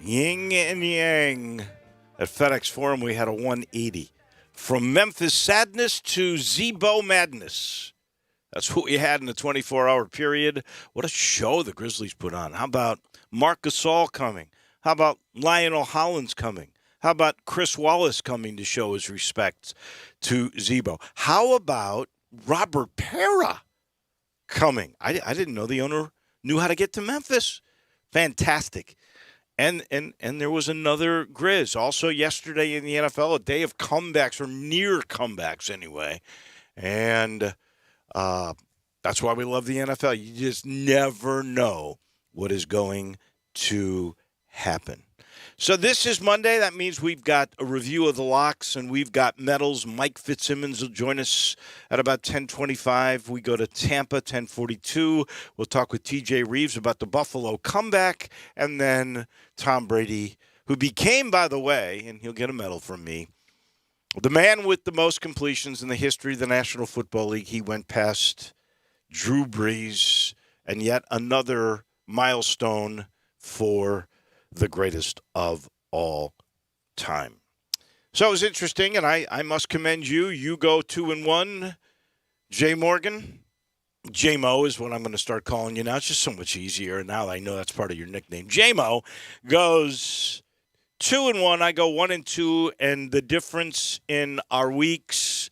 Yin and yang. At FedEx Forum, we had a 180. From Memphis sadness to Zebo madness. That's what we had in the 24-hour period. What a show the Grizzlies put on. How about Marc Gasol coming? How about Lionel Hollins coming? How about Chris Wallace coming to show his respects to Zebo? How about Robert Pera coming? I didn't know the owner knew how to get to Memphis. Fantastic. And there was another Grizz also yesterday in the NFL, a day of comebacks or near comebacks anyway. And that's why we love the NFL. You just never know what is going to happen. So this is Monday. That means we've got a review of the locks, and we've got medals. Mike Fitzsimmons will join us at about 10:25. We go to Tampa, 10:42. We'll talk with TJ Reeves about the Buffalo comeback, and then Tom Brady, who became, by the way, and he'll get a medal from me, the man with the most completions in the history of the National Football League. He went past Drew Brees, and yet another milestone for the greatest of all time. So it was interesting, and I must commend you. You go 2-1, Jay Morgan. J-Mo is what I'm going to start calling you now. It's just so much easier. Now I know that's part of your nickname. J-Mo goes 2-1. I go 1-2, and the difference in our weeks,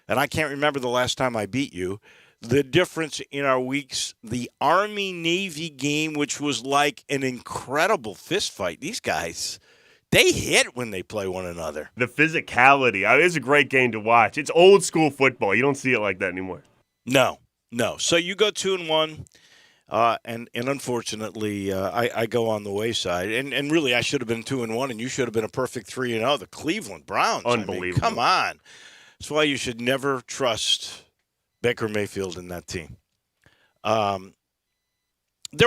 and I can't remember the last time I beat you, the difference in our weeks, the Army-Navy game, which was like an incredible fist fight. These guys, they hit when they play one another. The physicality. It's a great game to watch. It's old school football. You don't see it like that anymore. No. So you go 2-1, and unfortunately, I go on the wayside. And really, I should have been 2-1, and you should have been a perfect 3-0. The Cleveland Browns. Unbelievable. I mean, come on. That's why you should never trust Baker Mayfield in that team. There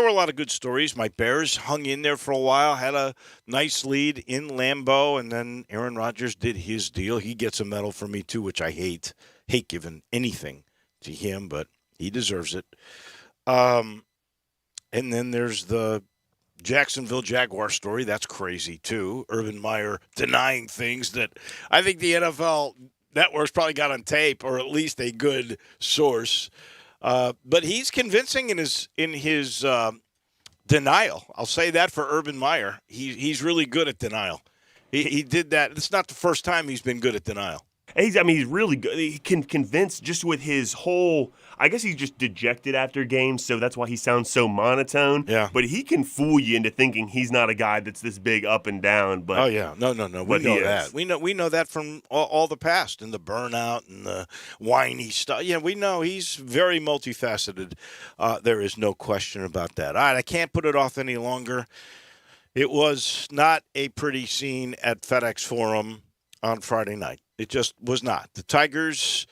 were a lot of good stories. My Bears hung in there for a while, had a nice lead in Lambeau, and then Aaron Rodgers did his deal. He gets a medal from me, too, which I hate. Hate giving anything to him, but he deserves it. And then there's the Jacksonville Jaguar story. That's crazy, too. Urban Meyer denying things that I think the NFL Network's probably got on tape, or at least a good source. But he's convincing in his denial. I'll say that for Urban Meyer. He's really good at denial. He did that. It's not the first time he's been good at denial. He's really good. He can convince just with his whole – I guess he's just dejected after games, so that's why he sounds so monotone. Yeah. But he can fool you into thinking he's not a guy that's this big up and down. But oh, yeah. No. We know that. We know that from all the past and the burnout and the whiny stuff. Yeah, we know he's very multifaceted. There is no question about that. All right, I can't put it off any longer. It was not a pretty scene at FedEx Forum on Friday night. It just was not. The Tigers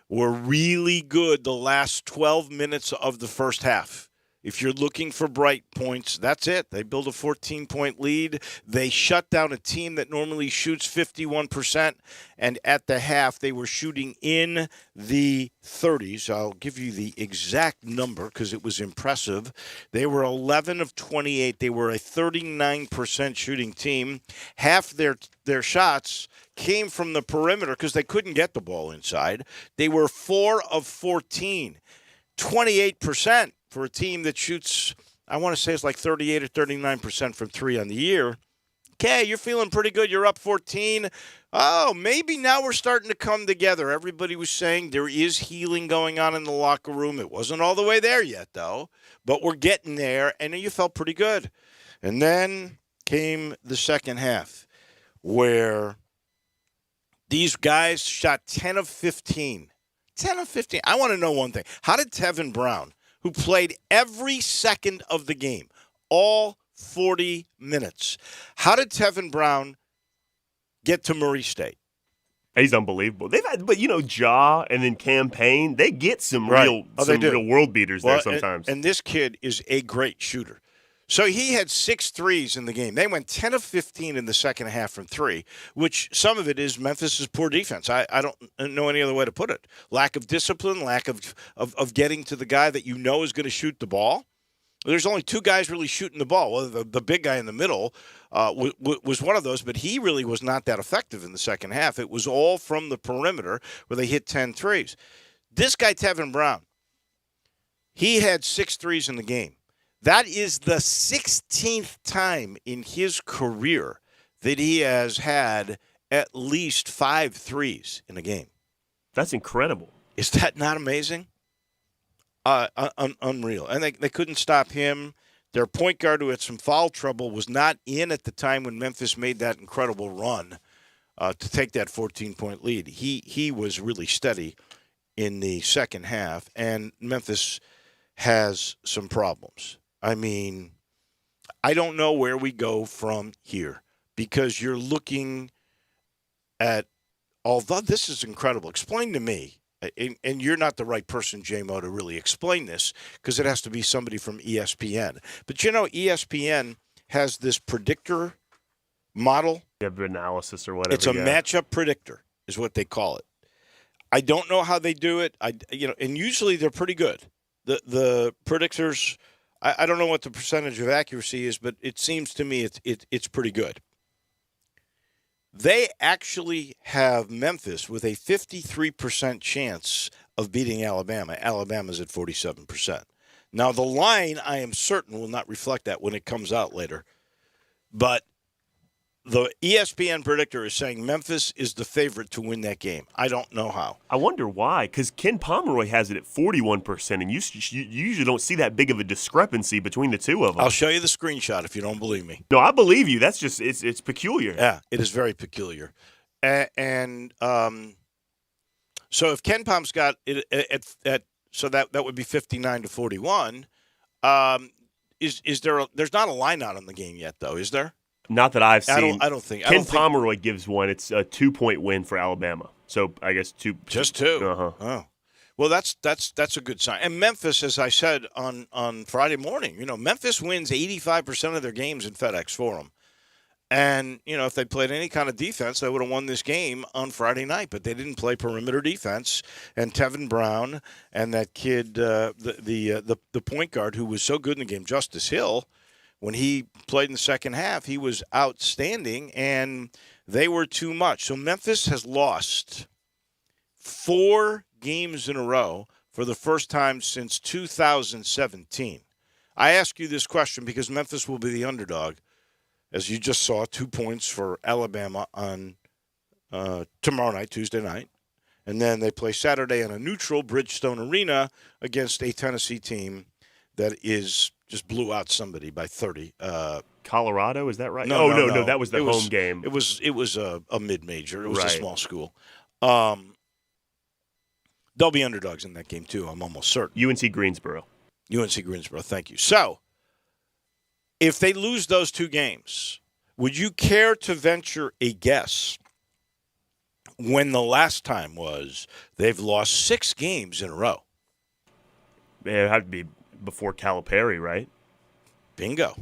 were really good the last 12 minutes of the first half. If you're looking for bright points, that's it. They build a 14-point lead. They shut down a team that normally shoots 51%, and at the half, they were shooting in the 30s. I'll give you the exact number because it was impressive. They were 11 of 28. They were a 39% shooting team. Half their shots came from the perimeter because they couldn't get the ball inside. They were 4 of 14, 28%. For a team that shoots, I want to say it's like 38 or 39% from three on the year. Okay, you're feeling pretty good. You're up 14. Oh, maybe now we're starting to come together. Everybody was saying there is healing going on in the locker room. It wasn't all the way there yet, though. But we're getting there, and you felt pretty good. And then came the second half where these guys shot 10 of 15. 10 of 15. I want to know one thing. How did Tevin Brown, who played every second of the game, all 40 minutes. How did Tevin Brown get to Murray State? He's unbelievable. They've had, but Ja and then Campaign, they get some real world beaters there sometimes. And this kid is a great shooter. So he had 6 threes in the game. They went 10 of 15 in the second half from three, which some of it is Memphis' poor defense. I don't know any other way to put it. Lack of discipline, lack of getting to the guy that you know is going to shoot the ball. There's only two guys really shooting the ball. Well, the big guy in the middle was one of those, but he really was not that effective in the second half. It was all from the perimeter where they hit 10 threes. This guy, Tevin Brown, he had 6 threes in the game. That is the 16th time in his career that he has had at least 5 threes in a game. That's incredible. Is that not amazing? Unreal. And they couldn't stop him. Their point guard, who had some foul trouble, was not in at the time when Memphis made that incredible run to take that 14-point lead. He was really steady in the second half, and Memphis has some problems. I mean, I don't know where we go from here because you're looking at, although this is incredible, explain to me, and you're not the right person, J-Mo, to really explain this because it has to be somebody from ESPN. But ESPN has this predictor model. You have analysis or whatever. It's a matchup predictor is what they call it. I don't know how they do it. And usually they're pretty good. The predictors, I don't know what the percentage of accuracy is, but it seems to me it's pretty good. They actually have Memphis with a 53% chance of beating Alabama. Alabama's at 47%. Now, the line, I am certain, will not reflect that when it comes out later. But the ESPN predictor is saying Memphis is the favorite to win that game. I don't know how. I wonder why, because Ken Pomeroy has it at 41%, and you usually don't see that big of a discrepancy between the two of them. I'll show you the screenshot if you don't believe me. No, I believe you. That's just, it's peculiar. Yeah, it is very peculiar. And so if Ken Pom's got it at so that would be 59-41. There's not a line out on the game yet, though, is there? Not that I've seen. I don't think. Ken Pomeroy gives one. It's a 2-point win for Alabama. So I guess two. Just 2. Uh-huh. Oh, well, that's a good sign. And Memphis, as I said on Friday morning, Memphis wins 85% of their games in FedEx Forum. And, if they played any kind of defense, they would have won this game on Friday night. But they didn't play perimeter defense. And Tevin Brown and that kid, the point guard who was so good in the game, Justice Hill, when he played in the second half, he was outstanding, and they were too much. So Memphis has lost 4 games in a row for the first time since 2017. I ask you this question because Memphis will be the underdog. As you just saw, 2 points for Alabama on tomorrow night, Tuesday night. And then they play Saturday in a neutral Bridgestone Arena against a Tennessee team that just blew out somebody by 30. Colorado, is that right? No. That was the home game. It was a mid-major. It was a small school. They'll be underdogs in that game, too, I'm almost certain. UNC Greensboro, thank you. So, if they lose those 2 games, would you care to venture a guess when the last time was they've lost 6 games in a row? It had to be before Calipari, right? Bingo.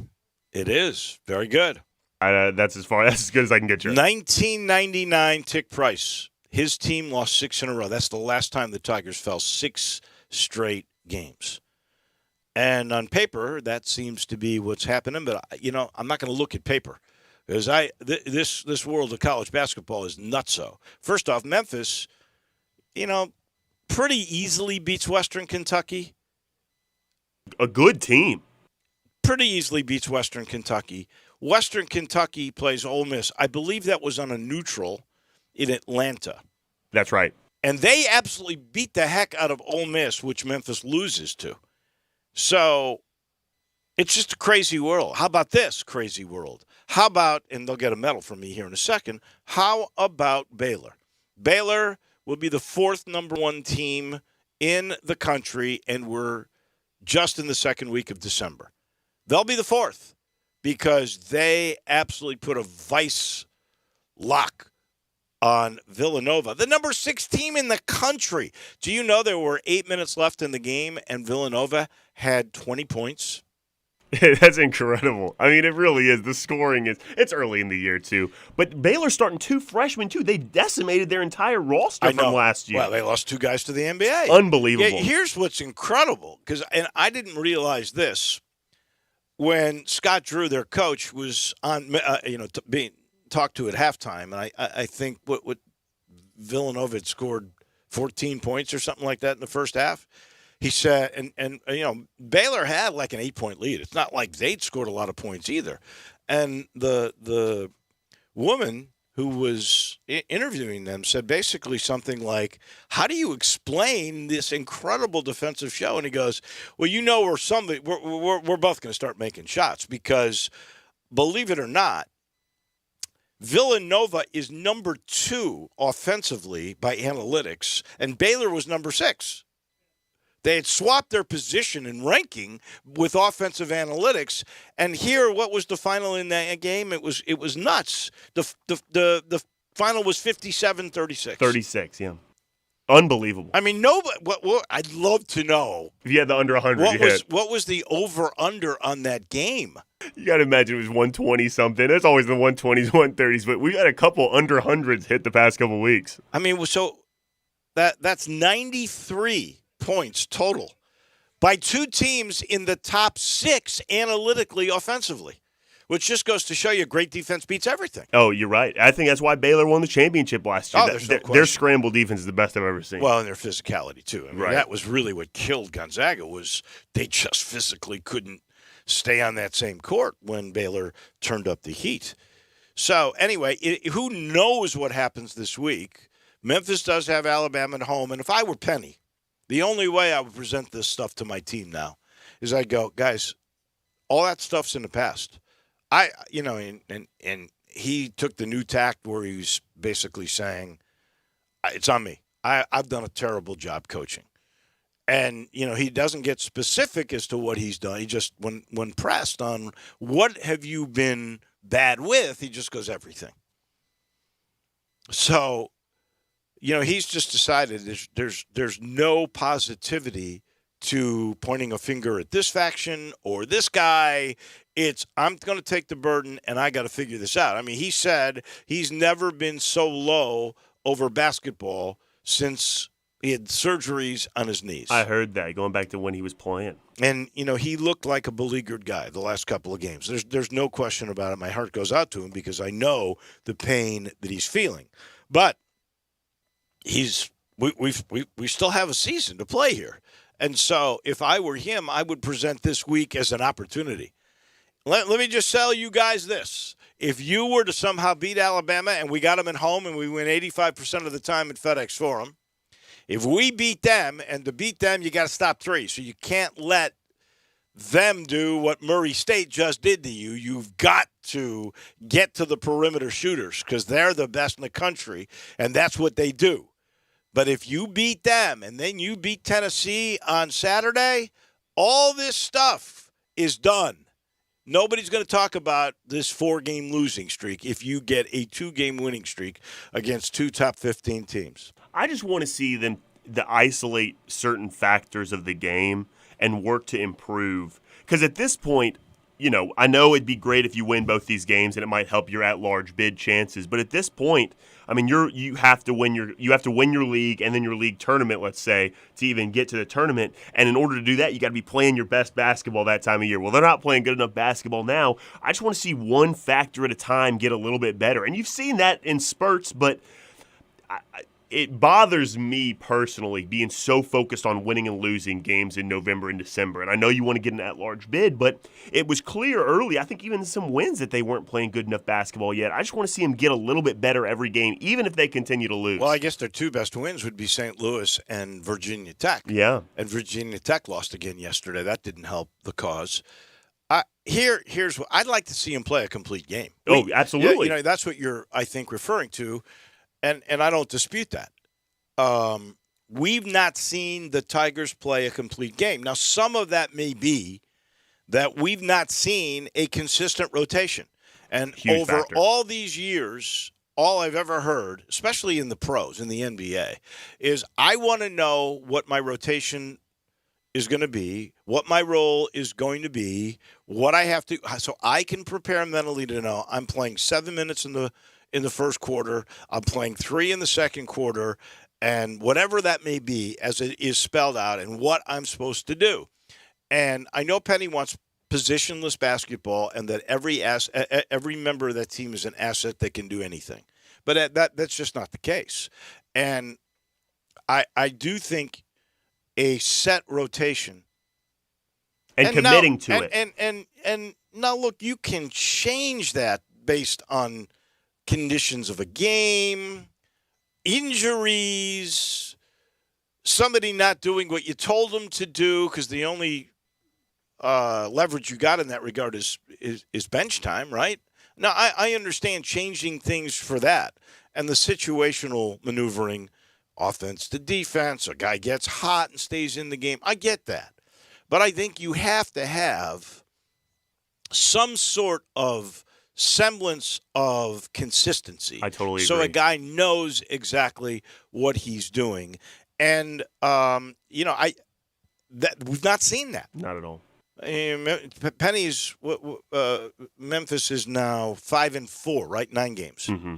It is. Very good. That's as good as I can get you. 1999 Tick Price. His team lost 6 in a row. That's the last time the Tigers fell 6 straight games. And on paper, that seems to be what's happening. But, I'm not going to look at paper. Because this world of college basketball is nutso. First off, Memphis, pretty easily beats Western Kentucky. A good team. Pretty easily beats Western Kentucky. Western Kentucky plays Ole Miss. I believe that was on a neutral in Atlanta. That's right. And they absolutely beat the heck out of Ole Miss, which Memphis loses to. So it's just a crazy world. How about this crazy world? How about, and they'll get a medal from me here in a second, how about Baylor? Baylor will be the 4th number 1 team in the country, and we're just in the second week of December. They'll be the 4th because they absolutely put a vice lock on Villanova, the number 6 team in the country. Do you know there were 8 minutes left in the game and Villanova had 20 points? That's incredible. I mean, it really is. The scoring it's early in the year, too. But Baylor's starting 2 freshmen, too. They decimated their entire roster from last year. Well, they lost 2 guys to the NBA. Unbelievable. Yeah, here's what's incredible, and I didn't realize this. when Scott Drew, their coach, was on, being talked to at halftime, and I think what Villanova had scored 14 points or something like that in the first half. He said, and Baylor had like an 8-point lead. It's not like they'd scored a lot of points either. And the woman who was interviewing them said basically something like, how do you explain this incredible defensive show? And he goes, well, we're both going to start making shots because, believe it or not, Villanova is number 2 offensively by analytics, and Baylor was number 6. They had swapped their position and ranking with offensive analytics, and here, what was the final in that game? It was nuts. The final was 57-36. 36, yeah. Unbelievable. I mean, what I'd love to know. If you had the under 100, what was the over-under on that game? You got to imagine it was 120-something. It's always the 120s, 130s, but we've had a couple under 100s hit the past couple weeks. I mean, so that's 93 points total by 2 teams in the top 6 analytically offensively, which just goes to show you great defense beats everything. Oh, you're right. I think that's why Baylor won the championship last year. There's no question. Their scramble defense is the best I've ever seen. Well, and their physicality, too. I mean, right. That was really what killed Gonzaga, was they just physically couldn't stay on that same court when Baylor turned up the heat. So, anyway, who knows what happens this week? Memphis does have Alabama at home, and if I were Penny, the only way I would present this stuff to my team now is I'd go, guys, all that stuff's in the past. And he took the new tact where he was basically saying, it's on me. I've done a terrible job coaching. And, he doesn't get specific as to what he's done. He just, when pressed on what have you been bad with, he just goes, everything. So, he's just decided there's no positivity to pointing a finger at this faction or this guy. It's, I'm going to take the burden and I got to figure this out. I mean, he said he's never been so low over basketball since he had surgeries on his knees. I heard that, going back to when he was playing. And, he looked like a beleaguered guy the last couple of games. There's no question about it. My heart goes out to him because I know the pain that he's feeling. But we still have a season to play here. And so if I were him, I would present this week as an opportunity. Let me just tell you guys this. If you were to somehow beat Alabama and we got them at home and we win 85% of the time at FedEx Forum, if we beat them, and to beat them, you got to stop 3. So you can't let them do what Murray State just did to you. You've got to get to the perimeter shooters because they're the best in the country, and that's what they do. But if you beat them and then you beat Tennessee on Saturday, all this stuff is done. Nobody's going to talk about this 4-game losing streak if you get a 2-game winning streak against 2 top 15 teams. I just want to see them to isolate certain factors of the game and work to improve. Because at this point, I know it'd be great if you win both these games and it might help your at-large bid chances. But at this point, I mean, you have to win your league and then your league tournament, let's say, to even get to the tournament. And in order to do that, you got to be playing your best basketball that time of year. Well, they're not playing good enough basketball now. I just want to see one factor at a time get a little bit better. And you've seen that in spurts, but it bothers me personally being so focused on winning and losing games in November and December. And I know you want to get an at-large bid, but it was clear early, I think even some wins, that they weren't playing good enough basketball yet. I just want to see them get a little bit better every game, even if they continue to lose. Well, I guess their 2 best wins would be St. Louis and Virginia Tech. Yeah. And Virginia Tech lost again yesterday. That didn't help the cause. Here's what I'd like to see him play a complete game. Oh, absolutely. That's what you're, I think, referring to. And I don't dispute that. We've not seen the Tigers play a complete game. Now, some of that may be that we've not seen a consistent rotation. And Huge over factor. all these years, all I've ever heard, especially in the pros, in the NBA, is I want to know what my rotation is going to be, what my role is going to be, what I have to, so I can prepare mentally to know I'm playing 7 minutes in the first quarter, I'm playing 3 in the second quarter, and whatever that may be as it is spelled out and what I'm supposed to do. And I know Penny wants positionless basketball, and that every member of that team is an asset that can do anything. But that's just not the case. And I do think a set rotation and committing to it. And now, look, you can change that based on conditions of a game, injuries, somebody not doing what you told them to do, because the only leverage you got in that regard is bench time, right? Now, I understand changing things for that and the situational maneuvering, offense to defense, a guy gets hot and stays in the game. I get that. But I think you have to have some sort of semblance of consistency. I totally agree. So a guy knows exactly what he's doing. And, we've not seen that. Not at all. Penny's Memphis is now 5-4, right? 9 games. Mm-hmm.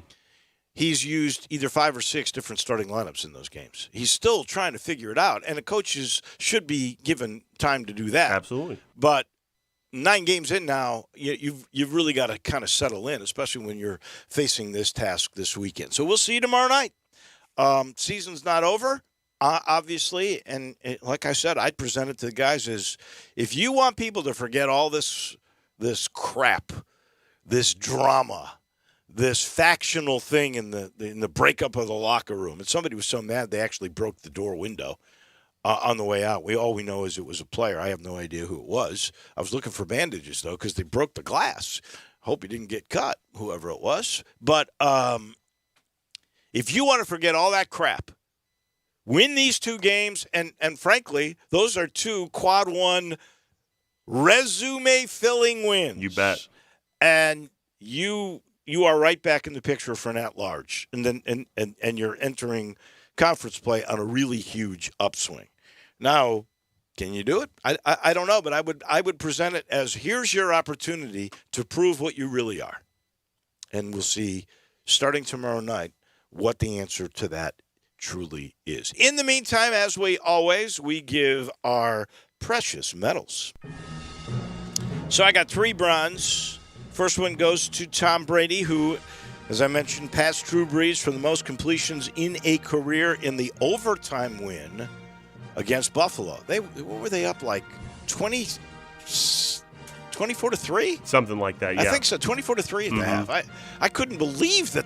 He's used either 5 or 6 different starting lineups in those games. He's still trying to figure it out, and the coaches should be given time to do that. Absolutely. But 9 games in now, you've really got to kind of settle in, especially when you're facing this task this weekend. So we'll see you tomorrow night. Season's not over. Obviously, and like I said, I'd present it to the guys as, if you want people to forget all this crap, this drama, this factional thing in the breakup of the locker room, and somebody was so mad they actually broke the door window on the way out. All we know is it was a player. I have no idea who it was. I was looking for bandages, though, because they broke the glass. Hope he didn't get cut, whoever it was. But if you want to forget all that crap, win these 2 games, and frankly, those are 2 quad 1 resume-filling wins. You bet. And you are right back in the picture for an at-large, and then and you're entering conference play on a really huge upswing. Now, can you do it? I don't know, but I would present it as, here's your opportunity to prove what you really are, and we'll see starting tomorrow night what the answer to that truly is. In the meantime, as we give our precious medals. So I got 3 bronze. First one goes to Tom Brady, who, as I mentioned, passed Drew Brees for the most completions in a career in the overtime win against Buffalo. What were they up, like 24-3? Something like that, yeah. I think so, 24-3 at the half. I couldn't believe that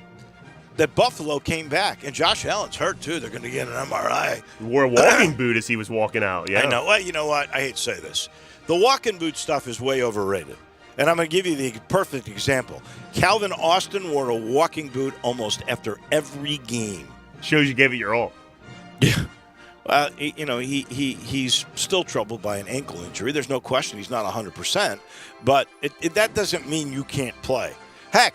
Buffalo came back, and Josh Allen's hurt too. They're going to get an MRI. He wore a walking boot as he was walking out. Yeah, I know. Well, you know what? I hate to say this. The walking boot stuff is way overrated, and I'm going to give you the perfect example. Calvin Austin wore a walking boot almost after every game. Shows you gave it your all. Yeah. Well, he's still troubled by an ankle injury. There's no question he's not 100%, but that doesn't mean you can't play. Heck,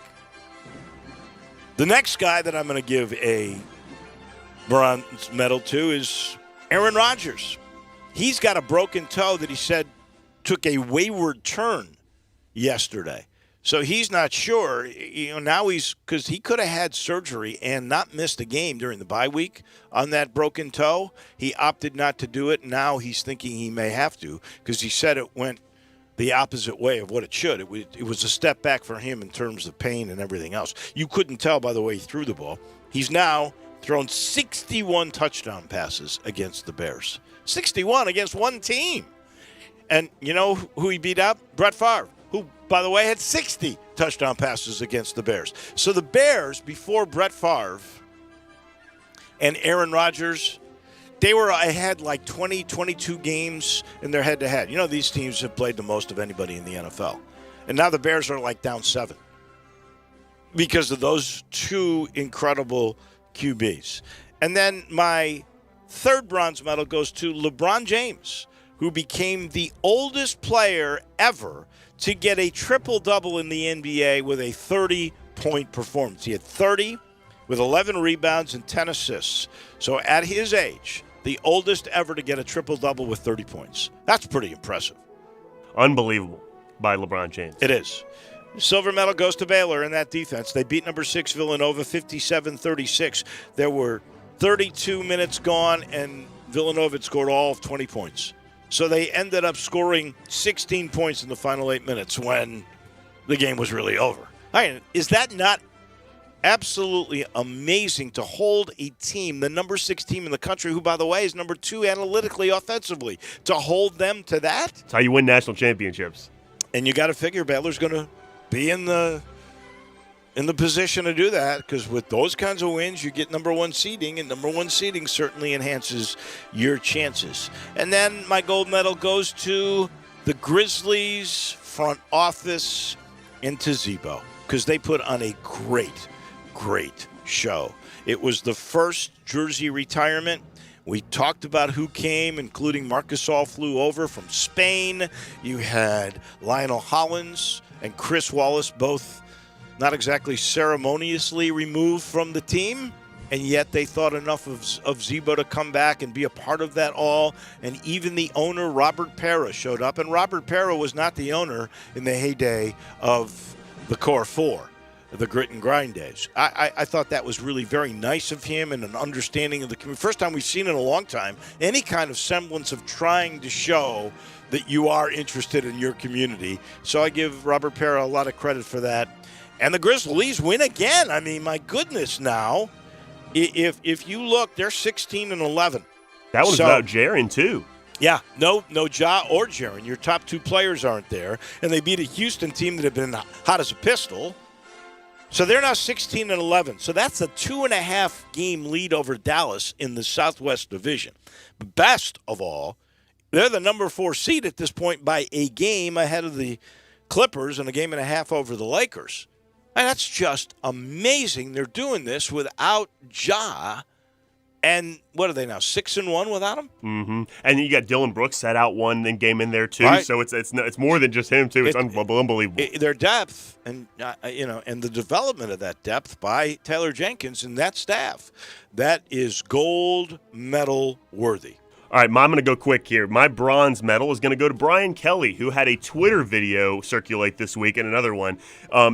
the next guy that I'm going to give a bronze medal to is Aaron Rodgers. He's got a broken toe that he said took a wayward turn yesterday. So he's not sure. Now because he could have had surgery and not missed a game during the bye week on that broken toe. He opted not to do it. Now he's thinking he may have to, because he said it went the opposite way of what it should. It was a step back for him in terms of pain and everything else. You couldn't tell by the way he threw the ball. He's now thrown 61 touchdown passes against the Bears. 61 against one team. And you know who he beat up? Brett Favre, who, by the way, had 60 touchdown passes against the Bears. So the Bears, before Brett Favre and Aaron Rodgers, they were ahead like 20, 22 games in their head-to-head. You know, these teams have played the most of anybody in the NFL. And now the Bears are like down 7 because of those 2 incredible QBs. And then my third bronze medal goes to LeBron James, who became the oldest player ever to get a triple-double in the NBA with a 30-point performance. He had 30 with 11 rebounds and 10 assists. So at his age, the oldest ever to get a triple-double with 30 points. That's pretty impressive. Unbelievable by LeBron James. It is. Silver medal goes to Baylor in that defense. They beat number 6 Villanova 57-36. There were 32 minutes gone, and Villanova had scored all of 20 points. So they ended up scoring 16 points in the final 8 minutes when the game was really over. Is that not absolutely amazing to hold a team, the number 6 team in the country, who, by the way, is number 2 analytically, offensively, to hold them to that? That's how you win national championships. And you got to figure Baylor's going to be in the position to do that, because with those kinds of wins, you get number 1 seeding, and number 1 seeding certainly enhances your chances. And then my gold medal goes to the Grizzlies front office and to Zebo, because they put on a great show. It was the first jersey retirement. We talked about who came, including Marcus All flew over from Spain. You had Lionel Hollins and Chris Wallace, both not exactly ceremoniously removed from the team, and yet they thought enough of Zebo to come back and be a part of that all. And even the owner, Robert Pera, showed up. And Robert Pera was not the owner in the heyday of the Core Four, the grit and grind days. I thought that was really very nice of him, and an understanding of the community. First time we've seen in a long time any kind of semblance of trying to show that you are interested in your community. So I give Robert Pera a lot of credit for that. And the Grizzlies win again. I mean, my goodness now. If you look, they're 16-11. That was without Jaren, too. Yeah, no Ja or Jaren. Your top 2 players aren't there. And they beat a Houston team that had been hot as a pistol. So they're now 16-11. So that's a 2.5 game lead over Dallas in the Southwest Division. But best of all, they're the number 4 seed at this point by a game ahead of the Clippers and a game and a half over the Lakers. And that's just amazing. They're doing this without Ja. And what are they now, 6-1 without him? Mm-hmm. And you got Dylan Brooks set out one game in there too, right. So it's more than just him too. It's unbelievable. Their depth and and the development of that depth by Taylor Jenkins and that staff, that is gold medal worthy. All right, I'm going to go quick here. My bronze medal is going to go to Brian Kelly, who had a Twitter video circulate this week, and another one.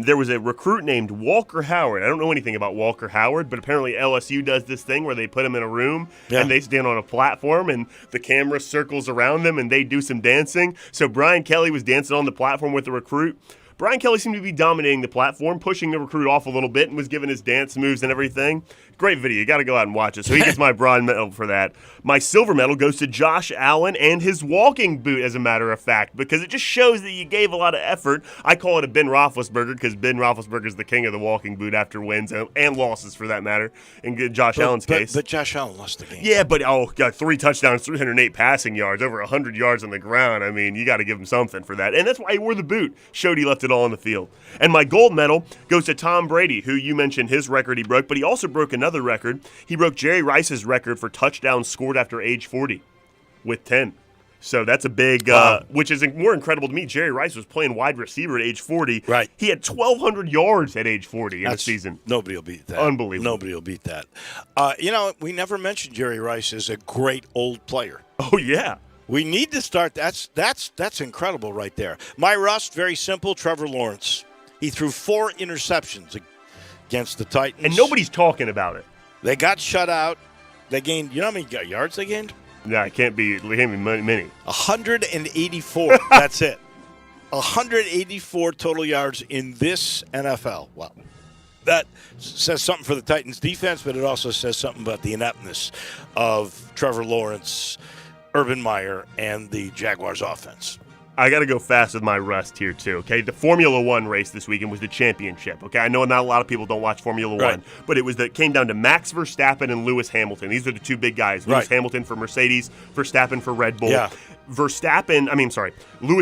There was a recruit named Walker Howard. I don't know anything about Walker Howard, but apparently LSU does this thing where they put him in a room, and they stand on a platform, and the camera circles around them, and they do some dancing. So Brian Kelly was dancing on the platform with the recruit. Brian Kelly seemed to be dominating the platform, pushing the recruit off a little bit, and was giving his dance moves and everything. Great video. You got to go out and watch it. So he gets my bronze medal for that. My silver medal goes to Josh Allen and his walking boot, as a matter of fact, because it just shows that you gave a lot of effort. I call it a Ben Roethlisberger because Ben Roethlisberger is the king of the walking boot after wins and losses, for that matter, in Josh Allen's case. But Josh Allen lost the game. Yeah, but got 3 touchdowns, 308 passing yards, over 100 yards on the ground. I mean, you got to give him something for that. And that's why he wore the boot. Showed he left it all on the field. And my gold medal goes to Tom Brady, who you mentioned his record he broke, but he also broke another record. He broke Jerry Rice's record for touchdowns scored after age 40 with 10. So that's a big, which is more incredible to me. Jerry Rice was playing wide receiver at age 40. Right. He had 1,200 yards at age 40 in a season. Nobody will beat that. Unbelievable. Nobody will beat that. We never mentioned Jerry Rice as a great old player. Oh, yeah. We need to start. That's incredible right there. My rust, very simple, Trevor Lawrence. He threw 4 interceptions against the Titans. And nobody's talking about it. They got shut out. They gained, you know how many yards they gained? Yeah, it can't be many. 184. That's it. 184 total yards in this NFL. Wow. That says something for the Titans defense, but it also says something about the ineptness of Trevor Lawrence, Urban Meyer, and the Jaguars offense. I got to go fast with my rust here, too, okay? The Formula One race this weekend was the championship, okay? I know not a lot of people don't watch Formula One, but it came down to Max Verstappen and Lewis Hamilton. These are the 2 big guys. Lewis Hamilton for Mercedes, Verstappen for Red Bull. Yeah. Lewis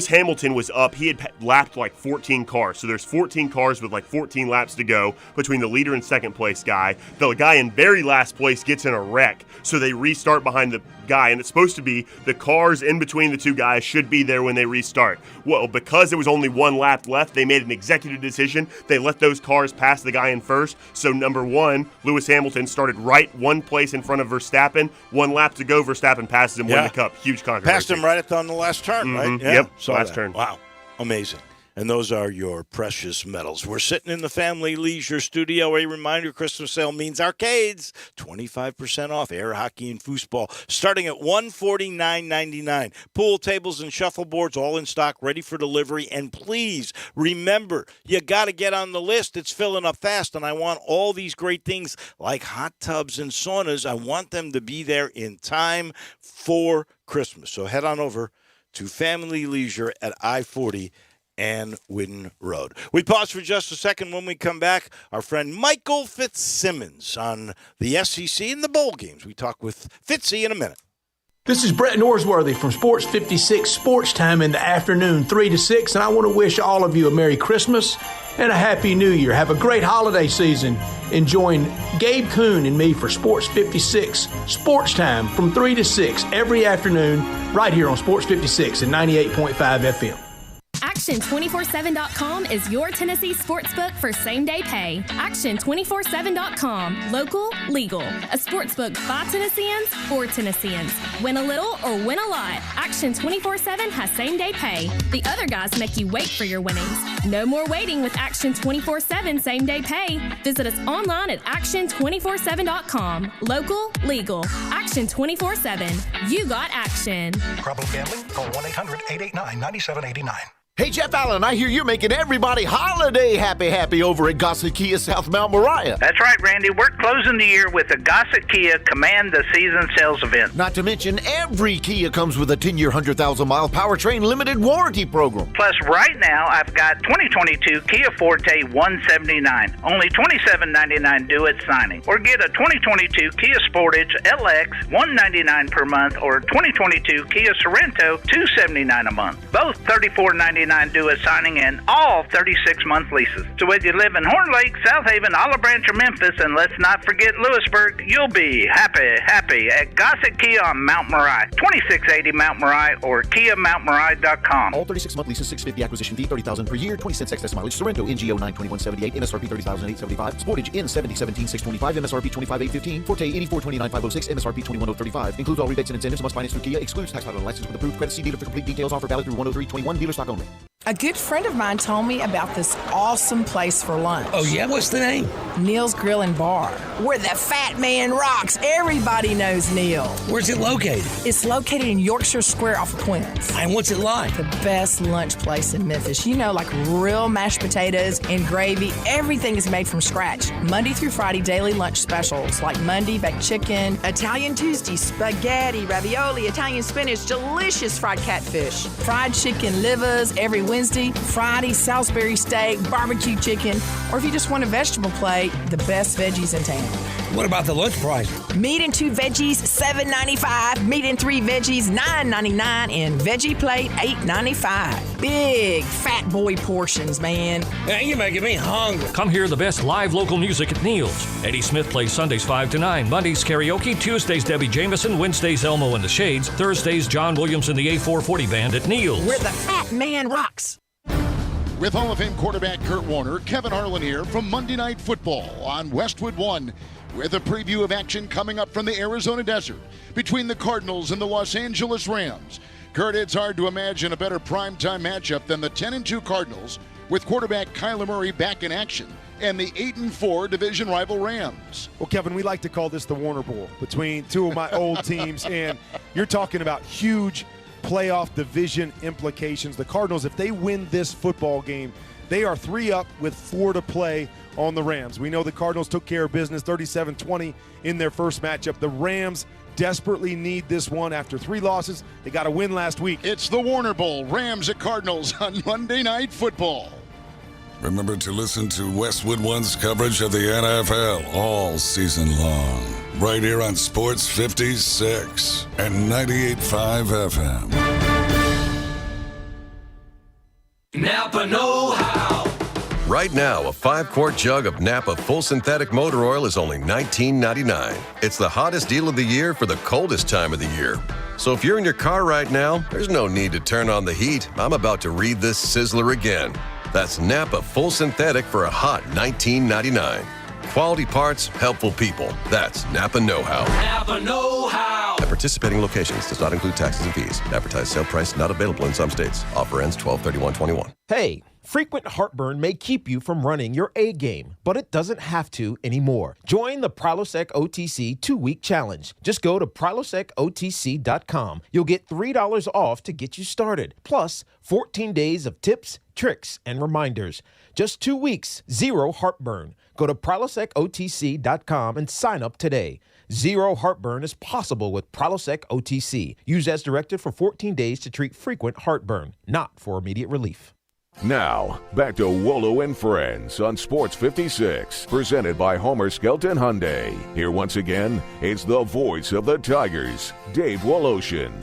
Hamilton was up. He had lapped like 14 cars. So there's 14 cars with like 14 laps to go between the leader and second place guy. The guy in very last place gets in a wreck. So they restart behind the guy. And it's supposed to be the cars in between the 2 guys should be there when they restart. Well, because there was only 1 lap left, they made an executive decision. They let those cars pass the guy in first. So number 1, Lewis Hamilton started right 1 place in front of Verstappen. 1 lap to go, Verstappen passes him, win the cup. Huge controversy. Passed him right on the last turn, right? Yeah. Yep, Saw last that. turn. Wow. Amazing. and those are your precious metals. We're sitting in the Family Leisure Studio. A reminder, Christmas sale means arcades, 25% off, air hockey and foosball, starting at $149.99. Pool tables and shuffleboards all in stock, ready for delivery. And please remember, you got to get on the list. It's filling up fast, and I want all these great things like hot tubs and saunas. I want them to be there in time for Christmas. So head on over to Family Leisure at I-40 and Whidden Road. We pause for just a second. When we come back, our friend Michael Fitzsimmons on the SEC and the bowl games. We talk with Fitzy in a minute. This is Brett Norsworthy from Sports 56 Sports Time in the afternoon, 3 to 6, and I want to wish all of you a Merry Christmas and a Happy New Year. Have a great holiday season. Join Gabe Kuhn and me for Sports 56 Sports Time from 3 to 6 every afternoon right here on Sports 56 and 98.5 FM. Action247.com is your Tennessee sportsbook for same-day pay. Action247.com. Local, legal. A sportsbook by Tennesseans, for Tennesseans. Win a little or win a lot. Action247 has same-day pay. The other guys make you wait for your winnings. No more waiting with Action247 same-day pay. Visit us online at Action247.com. Local, legal. Action247. You got action. Problem gambling? Call 1-800-889-9789. Hey, Jeff Allen, I hear you're making everybody holiday happy over at Gossett Kia South Mount Moriah. That's right, Randy. We're closing the year with the Gossett Kia Command the Season sales event. Not to mention, every Kia comes with a 10-year, 100,000-mile powertrain limited warranty program. Plus, right now, I've got 2022 Kia Forte 179, only $27.99 due at signing. Or get a 2022 Kia Sportage LX $199 per month, or 2022 Kia Sorento $279 a month. Both $34.99 due at signing, and all 36-month leases. So whether you live in Horn Lake, South Haven, Olive Branch, or Memphis, and let's not forget Lewisburg, you'll be happy at Gossett Kia on Mount Moriah, 2680 Mount Moriah, or KiaMountMoriah.com. All 36-month leases, $650 acquisition fee, $30,000 per year, 20 cents excess mileage. Sorrento NGO 92178, MSRP $30,875. Sportage N 7017,625, MSRP $25,815. Forte $84,29,506, MSRP $21,035. Includes all rebates and incentives. Must finance through Kia. Excludes tax title and license with approved credit. See dealer for complete details. Offer valid through 103/21. Dealer stock only. A good friend of mine told me about this awesome place for lunch. Oh, yeah? What's the name? Neil's Grill and Bar, where the fat man rocks. Everybody knows Neil. Where's it located? It's located in Yorkshire Square off of Quince. And what's it like? The best lunch place in Memphis. You know, like real mashed potatoes and gravy. Everything is made from scratch. Monday through Friday, daily lunch specials like Monday baked chicken, Italian Tuesday spaghetti, ravioli, Italian spinach, delicious fried catfish, fried chicken livers every Wednesday, Friday Salisbury steak, barbecue chicken, or if you just want a vegetable plate, the best veggies in town. What about the lunch price? Meat and 2 veggies, $7.95. Meat and 3 veggies, $9.99. And veggie plate, $8.95. Big fat boy portions, man. Man, you're making me hungry. Come hear the best live local music at Neil's. Eddie Smith plays Sundays 5 to 9, Mondays karaoke, Tuesdays Debbie Jameson, Wednesdays Elmo and the Shades, Thursdays John Williams and the A440 Band at Neil's. Where the fat man rocks. With Hall of Fame quarterback Kurt Warner, Kevin Harlan here from Monday Night Football on Westwood One, with a preview of action coming up from the Arizona desert between the Cardinals and the Los Angeles Rams. Kurt, it's hard to imagine a better primetime matchup than the 10-2 Cardinals, with quarterback Kyler Murray back in action, and the 8-4 division rival Rams. Well, Kevin, we like to call this the Warner Bowl between two of my old teams, and you're talking about huge playoff division implications. The Cardinals, if they win this football game, they are 3 up with 4 to play on the Rams. We know the Cardinals took care of business 37-20 in their first matchup. The Rams desperately need this one after 3 losses. They got a win last week. It's the Warner Bowl, Rams at Cardinals on Monday Night Football. Remember to listen to Westwood One's coverage of the NFL all season long, right here on Sports 56 and 98.5 FM. Napa know-how. Right now, a 5-quart jug of Napa full synthetic motor oil is only $19.99. It's the hottest deal of the year for the coldest time of the year. So if you're in your car right now, there's no need to turn on the heat. I'm about to read this sizzler again. That's Napa full synthetic for a hot $19.99. Quality parts, helpful people. That's Napa know-how. Napa know-how. At participating locations, does not include taxes and fees. Advertised sale price not available in some states. Offer ends 12/31/21. Hey, Frequent heartburn may keep you from running your A game, but it doesn't have to anymore. Join the Prilosec OTC 2-week challenge. Just go to prilosecotc.com. You'll get $3 off to get you started, plus 14 days of tips, tricks, and reminders. Just 2 weeks, zero heartburn. Go to prilosecotc.com and sign up today. Zero heartburn is possible with Prilosec OTC. Use as directed for 14 days to treat frequent heartburn, not for immediate relief. Now, back to Wolo and Friends on Sports 56, presented by Homer Skelton Hyundai. Here once again, it's the voice of the Tigers, Dave Woloshin.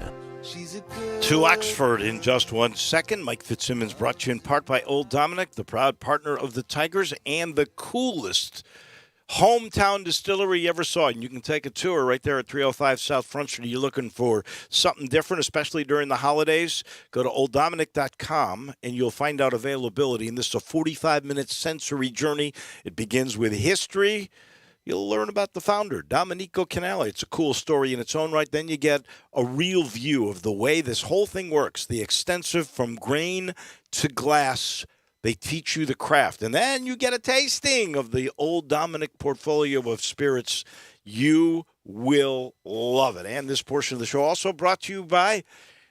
To Oxford in just 1 second. Mike Fitzsimmons brought to you in part by Old Dominic, the proud partner of the Tigers and the coolest hometown distillery you ever saw. And you can take a tour right there at 305 South Front Street. You're looking for something different, especially during the holidays. Go to olddominic.com and you'll find out availability. And this is a 45-minute sensory journey. It begins with history. You'll learn about the founder, Domenico Canale. It's a cool story in its own right. Then you get a real view of the way this whole thing works, the extensive from grain to glass. They teach you the craft. And then you get a tasting of the Old Dominic portfolio of spirits. You will love it. And this portion of the show also brought to you by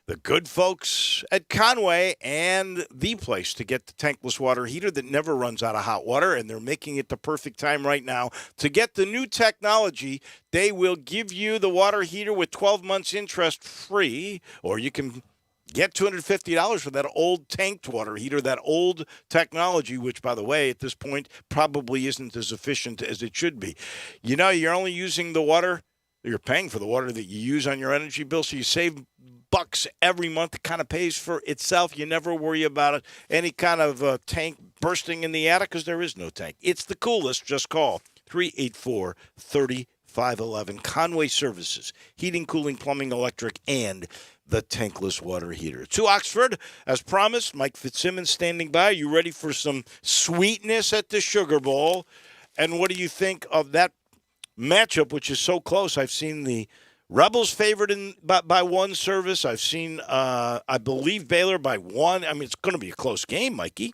the good folks at Conway and the place to get the tankless water heater that never runs out of hot water. And they're making it the perfect time right now to get the new technology. They will give you the water heater with 12 months interest free, or you can get $250 for that old tanked water heater, that old technology, which, by the way, at this point probably isn't as efficient as it should be. You know, you're only using the water, you're paying for the water that you use on your energy bill, so you save bucks every month. It kind of pays for itself. You never worry about it. Any kind of tank bursting in the attic, because there is no tank. It's the coolest. Just call 384-3511. Conway Services, heating, cooling, plumbing, electric, and the tankless water heater. To Oxford, as promised, Mike Fitzsimmons standing by. Are you ready for some sweetness at the Sugar Bowl? And what do you think of that matchup, which is so close? I've seen the Rebels favored by one service. I've seen, I believe, Baylor by one. I mean, it's going to be a close game, Mikey.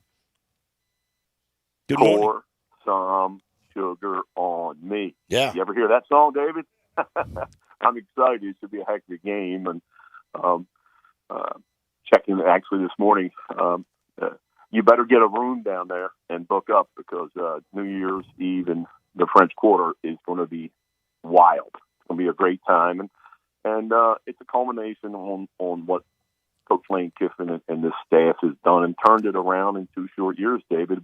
Good morning. Pour some sugar on me. Yeah. You ever hear that song, David? I'm excited. It should be a heck of a game. And checking actually this morning, you better get a room down there and book up, because New Year's Eve and the French Quarter is going to be wild. It's going to be a great time, and it's a culmination on what Coach Lane Kiffin and this staff has done and turned it around in 2 short years. David,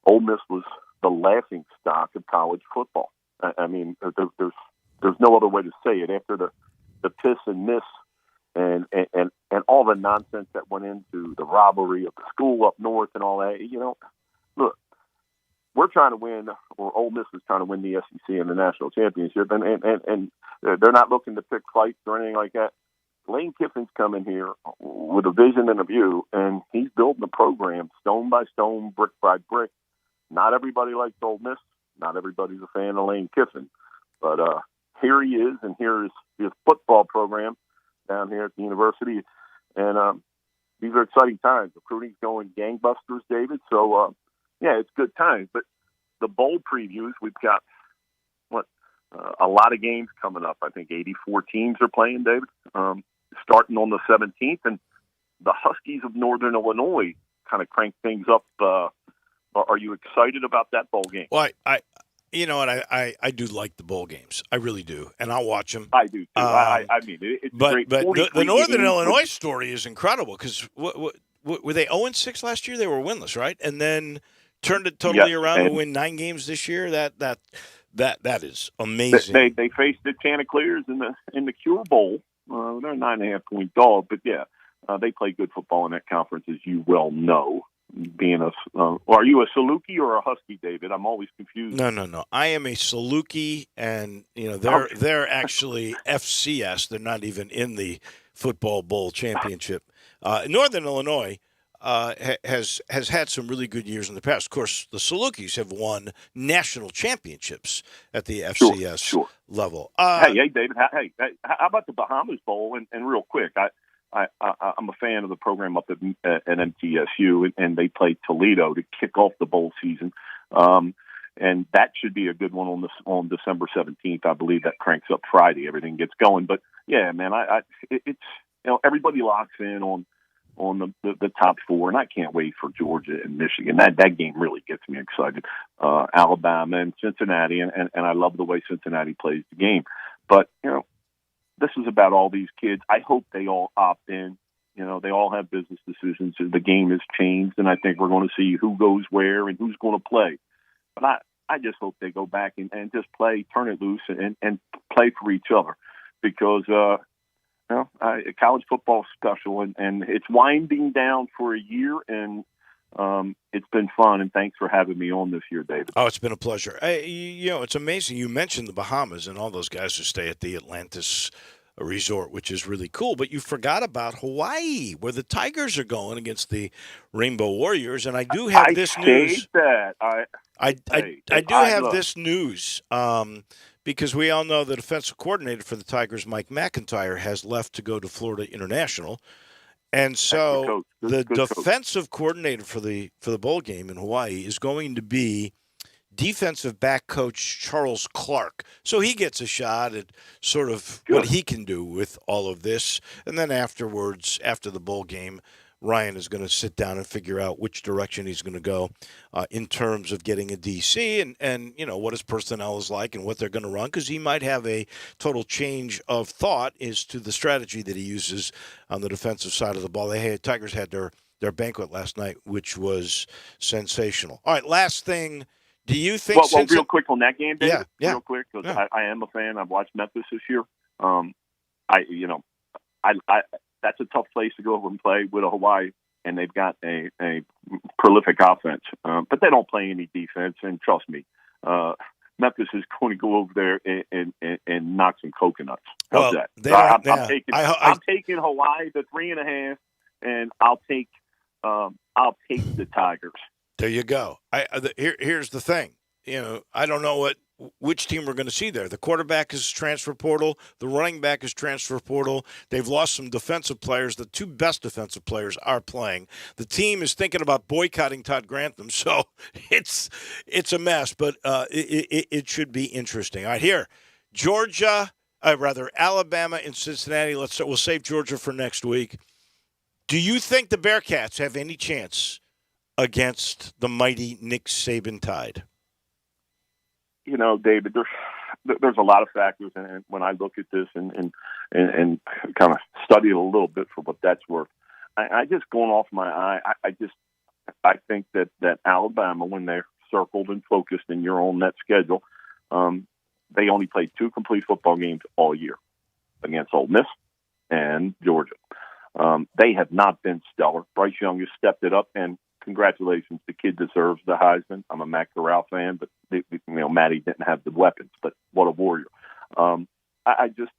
Ole Miss was the laughing stock of college football. I mean, there's no other way to say it. After the piss and miss and all the nonsense that went into the robbery of the school up north and all that, you know, look, we're trying to win, or Ole Miss is trying to win the SEC and the national championship, and they're not looking to pick fights or anything like that. Lane Kiffin's coming here with a vision and a view, and he's building a program stone by stone, brick by brick. Not everybody likes Ole Miss. Not everybody's a fan of Lane Kiffin. But here he is, and here's his football program down here at the university. And these are exciting times. Recruiting's going gangbusters, David. So, yeah, it's good times. But the bowl previews, we've got, a lot of games coming up. I think 84 teams are playing, David, starting on the 17th. And the Huskies of Northern Illinois kind of crank things up. Are you excited about that bowl game? Well, I do like the bowl games. I really do, and I'll watch them. I do too. I mean, it's great. But the Northern Illinois story is incredible, because were they 0-6 last year? They were winless, right? And then turned it totally around to win 9 games this year. That is amazing. They faced the Chanticleers in the Cure Bowl. They're a 9.5-point dog, but they play good football in that conference, as you well know. Being are you a Saluki or a Husky, David? I'm always confused. No. I am a Saluki, and they're actually FCS. They're not even in the Football Bowl championship. Northern Illinois has had some really good years in the past. Of course, the Salukis have won national championships at the FCS level. Hey, David. Hey, how about the Bahamas Bowl? And real quick, I'm a fan of the program up at MTSU, and they play Toledo to kick off the bowl season. And that should be a good one on December 17th. I believe that cranks up Friday. Everything gets going. But yeah, man, it's everybody locks in on the top four, and I can't wait for Georgia and Michigan. That game really gets me excited. Alabama and Cincinnati, and I love the way Cincinnati plays the game. But this is about all these kids. I hope they all opt in. They all have business decisions. The game has changed, and I think we're going to see who goes where and who's going to play. But I just hope they go back and just play, turn it loose, and play for each other, because college football is special, and it's winding down for a year, and it's been fun. And thanks for having me on this year, David. Oh, it's been a pleasure. It's amazing. You mentioned the Bahamas and all those guys who stay at the Atlantis Resort, which is really cool. But you forgot about Hawaii, where the Tigers are going against the Rainbow Warriors. And I do have this news. I do have this news because we all know the defensive coordinator for the Tigers, Mike McIntyre, has left to go to Florida International. And so the defensive coordinator for the bowl game in Hawaii is going to be defensive back coach Charles Clark. So he gets a shot at sort of what he can do with all of this. And then afterwards, after the bowl game, Ryan is going to sit down and figure out which direction he's going to go in terms of getting a DC and what his personnel is like and what they're going to run, because he might have a total change of thought as to the strategy that he uses on the defensive side of the ball. Tigers had their banquet last night, which was sensational. All right, last thing. Do you think? Well, real quick on that game, David. Yeah. Real quick, because I am a fan. I've watched Memphis this year. That's a tough place to go over and play with Hawaii, and they've got a prolific offense, but they don't play any defense. And trust me, Memphis is going to go over there and knock some coconuts. How's that? I'm taking Hawaii to 3.5, and I'll take the Tigers. There you go. Here's the thing. I don't know which team we're going to see there. The quarterback is transfer portal. The running back is transfer portal. They've lost some defensive players. The two best defensive players are playing. The team is thinking about boycotting Todd Grantham, so it's a mess, but it should be interesting. All right, here, Alabama and Cincinnati. We'll save Georgia for next week. Do you think the Bearcats have any chance against the mighty Nick Saban Tide? David, there's a lot of factors, and when I look at this and kind of study it a little bit for what that's worth, I just going off my eye, I think that Alabama, when they're circled and focused and you're on that schedule, they only played 2 complete football games all year against Ole Miss and Georgia. They have not been stellar. Bryce Young has stepped it up, and congratulations, the kid deserves the Heisman. I'm a Matt Corral fan, but Matty didn't have the weapons. But what a warrior! I just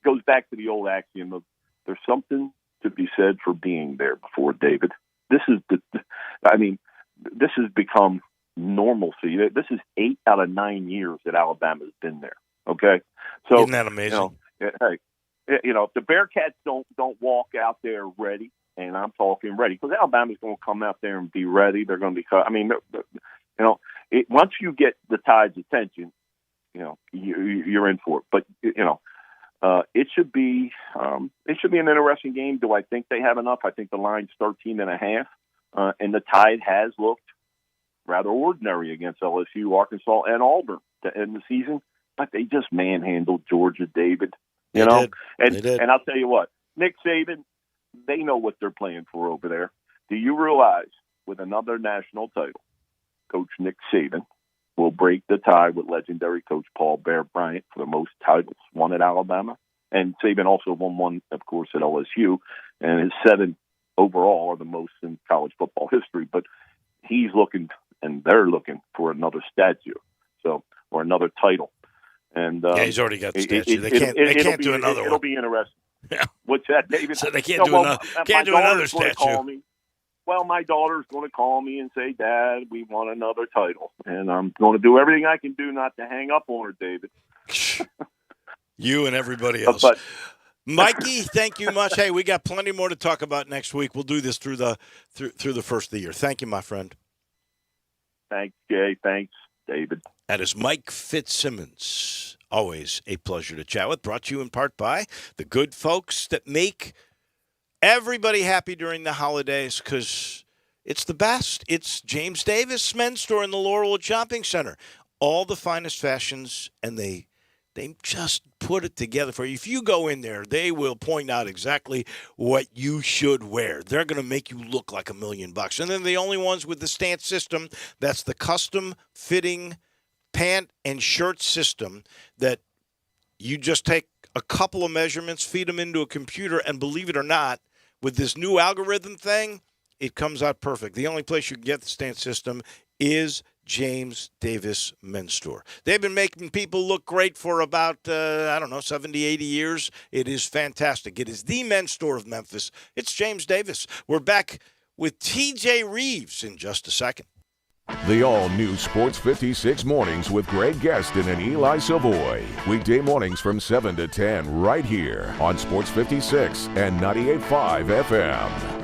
goes back to the old axiom of there's something to be said for being there before, David. This has become normalcy. This is 8 out of 9 years that Alabama's been there. Okay, so isn't that amazing? If the Bearcats don't walk out there ready. And I'm talking ready, because Alabama's going to come out there and be ready. They're going to be, once you get the Tide's attention, you're in for it. But it should be an interesting game. Do I think they have enough? I think the line's 13.5, and the Tide has looked rather ordinary against LSU, Arkansas, and Auburn to end the season. But they just manhandled Georgia, David. They did. And I'll tell you what, Nick Saban. They know what they're playing for over there. Do you realize with another national title, Coach Nick Saban will break the tie with legendary Coach Paul Bear Bryant for the most titles won at Alabama? And Saban also won one, of course, at LSU, and his 7 overall are the most in college football history. But he's looking, and they're looking for another statue, or another title. And he's already got the statue. They can't do another one. It'll be interesting. Yeah. What's that, David? So they can't do another statue. Well, my daughter's going to call me and say, Dad, we want another title. And I'm going to do everything I can do not to hang up on her, David. You and everybody else. But Mikey, thank you much. Hey, we got plenty more to talk about next week. We'll do this through the first of the year. Thank you, my friend. Thanks, Jay. Thanks, David. That is Mike Fitzsimmons. Always a pleasure to chat with. Brought to you in part by the good folks that make everybody happy during the holidays, because it's the best. It's James Davis Men's Store in the Laurelwood Shopping Center. All the finest fashions, and they just put it together for you. If you go in there, they will point out exactly what you should wear. They're going to make you look like $1 million. And then the only ones with the stance system, that's the custom fitting pant and shirt system that you just take a couple of measurements, feed them into a computer, and believe it or not, with this new algorithm thing, it comes out perfect. The only place you can get the stance system is James Davis Men's Store. They've been making people look great for about, 70, 80 years. It is fantastic. It is the men's store of Memphis. It's James Davis. We're back with TJ Reeves in just a second. The all-new Sports 56 Mornings with Greg Gaston and Eli Savoy. Weekday mornings from 7 to 10 right here on Sports 56 and 98.5 FM.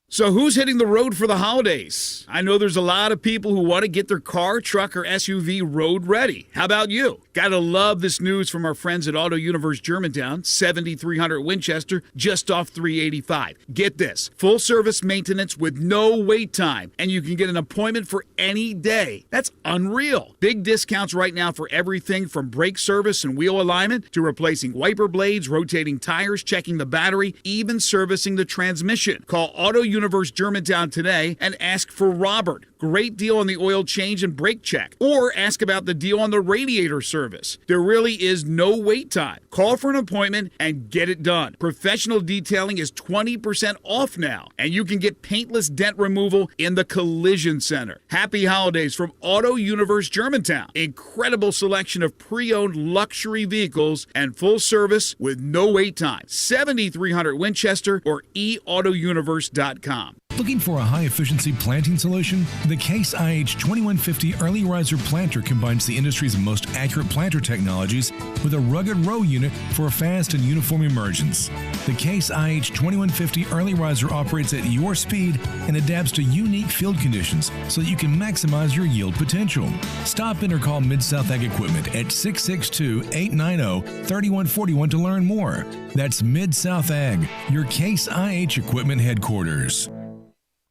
So who's hitting the road for the holidays? I know there's a lot of people who want to get their car, truck, or SUV road ready. How about you? Gotta love this news from our friends at Auto Universe Germantown, 7300 Winchester, just off 385. Get this, full service maintenance with no wait time, and you can get an appointment for any day. That's unreal. Big discounts right now for everything from brake service and wheel alignment to replacing wiper blades, rotating tires, checking the battery, even servicing the transmission. Call Auto Universe Germantown today and ask for Robert. Great deal on the oil change and brake check. Or ask about the deal on the radiator service. There really is no wait time. Call for an appointment and get it done. Professional detailing is 20% off now, and you can get paintless dent removal in the Collision Center. Happy holidays from Auto Universe Germantown. Incredible selection of pre-owned luxury vehicles and full service with no wait time. 7300 Winchester or eautouniverse.com. Looking for a high-efficiency planting solution? The Case IH 2150 Early Riser Planter combines the industry's most accurate planter technologies with a rugged row unit for fast and uniform emergence. The Case IH 2150 Early Riser operates at your speed and adapts to unique field conditions so that you can maximize your yield potential. Stop in or call Mid-South Ag Equipment at 662-890-3141 to learn more. That's Mid-South Ag, your Case IH Equipment headquarters.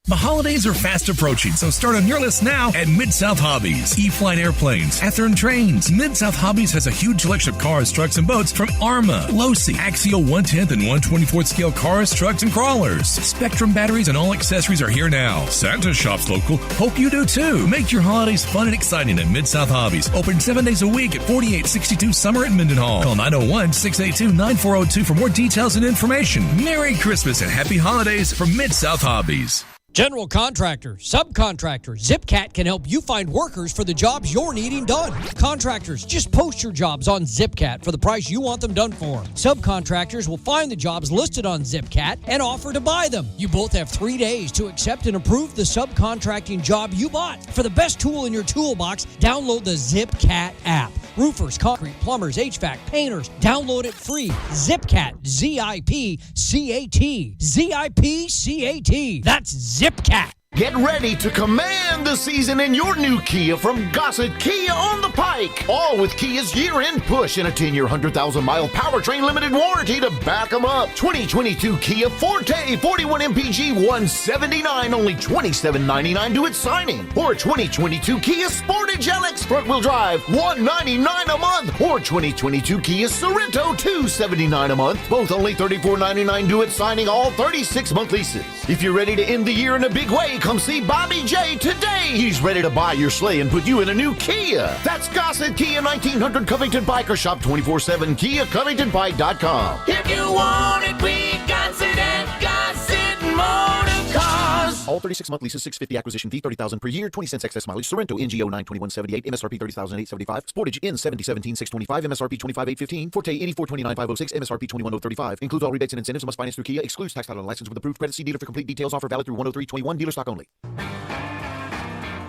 The holidays are fast approaching, so start on your list now at Mid-South Hobbies. E-Flight Airplanes, Athearn Trains. Mid-South Hobbies has a huge selection of cars, trucks, and boats from Arma, Losi, Axial 1/10 and 1/24 scale cars, trucks, and crawlers. Spectrum batteries and all accessories are here now. Santa shops local. Hope you do too. Make your holidays fun and exciting at Mid-South Hobbies. Open 7 days a week at 4862 Summer at Mendenhall. Call 901-682-9402 for more details and information. Merry Christmas and Happy Holidays from Mid-South Hobbies. General contractor, subcontractor, Zipcat can help you find workers for the jobs you're needing done. Contractors, just post your jobs on Zipcat for the price you want them done for. Subcontractors will find the jobs listed on Zipcat and offer to buy them. You both have 3 days to accept and approve the subcontracting job you bought. For the best tool in your toolbox, download the Zipcat app. Roofers, concrete, plumbers, HVAC, painters, download it free. Zipcat, Z-I-P-C-A-T. Z-I-P-C-A-T. That's Zipcat. Get ready to command the season in your new Kia from Gossett Kia on the Pike. All with Kia's year-end push and a 10-year, 100,000-mile powertrain limited warranty to back them up. 2022 Kia Forte, 41 MPG, $179, only $27.99 due at signing. Or 2022 Kia Sportage LX front-wheel drive, $199 a month. Or 2022 Kia Sorento, $279 a month, both only $34.99 due at signing, all 36-month leases. If you're ready to end the year in a big way, come see Bobby J today. He's ready to buy your sleigh and put you in a new Kia. That's Gossett Kia, 1900 Covington Pike, or shop 24/7 KiaCovingtonPike.com. If you want it, we got it at Gossett Motor Cars. All 36-month leases, $650 acquisition fee, $30,000 per year, 20 cents excess mileage. Sorrento NGO 92178, MSRP $30,875. Sportage in 7017,625, MSRP $25,815. Forte 8429,506, MSRP $21,035. Includes all rebates and incentives. Must finance through Kia. Excludes tax title and license with approved credit. See dealer for complete details. Offer valid through 103/21. Dealer stock only.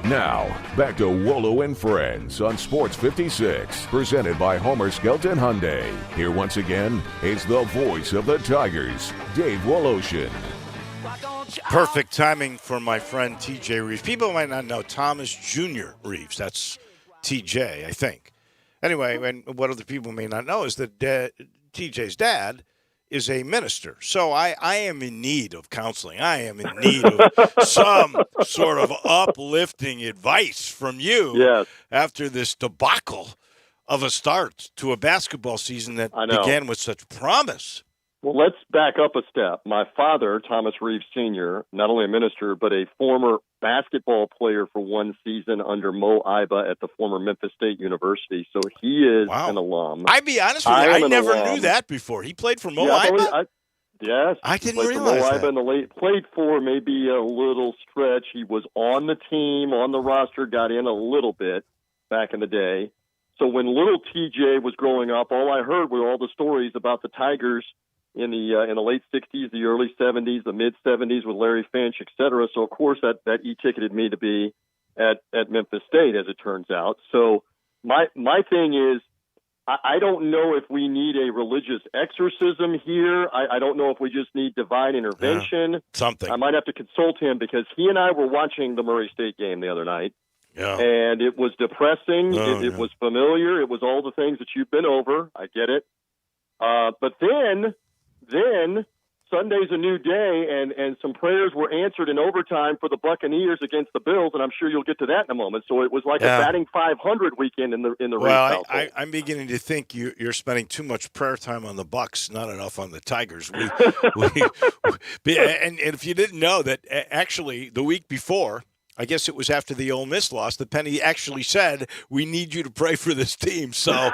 Now, back to Wolo and Friends on Sports 56, presented by Homer Skelton Hyundai. Here once again is the voice of the Tigers, Dave Woloshin. Perfect timing for my friend T.J. Reeves. People might not know Thomas Jr. Reeves. That's T.J., I think. Anyway, and what other people may not know is that T.J.'s dad is a minister. So I am in need of counseling. I am in need of some sort of uplifting advice from you after this debacle of a start to a basketball season that began with such promise. Well, let's back up a step. My father, Thomas Reeves Sr., not only a minister, but a former basketball player for one season under Mo Iba at the former Memphis State University. So he is an alum. I'd be honest with you, I never knew that before. He played for Mo Iba? Yes. I didn't realize Mo that. Iba in the late, played for maybe a little stretch. He was on the team, on the roster, got in a little bit back in the day. So when little TJ was growing up, all I heard were all the stories about the Tigers in the late 60s, the early 70s, the mid 70s with Larry Finch, et cetera. So of course that e-ticketed me to be at Memphis State, as it turns out. So my thing is, I don't know if we need a religious exorcism here. I don't know if we just need divine intervention. Something. I might have to consult him because he and I were watching the Murray State game the other night. Yeah. And it was depressing. It was familiar. It was all the things that you've been over. I get it. But then Sunday's a new day, and some prayers were answered in overtime for the Buccaneers against the Bills, and I'm sure you'll get to that in a moment. So it was like a batting 500 weekend in the Well, I'm beginning to think you're spending too much prayer time on the Bucs, not enough on the Tigers. And if you didn't know that, actually the week before, I guess it was after the Ole Miss loss, the Penny actually said, "We need you to pray for this team." So.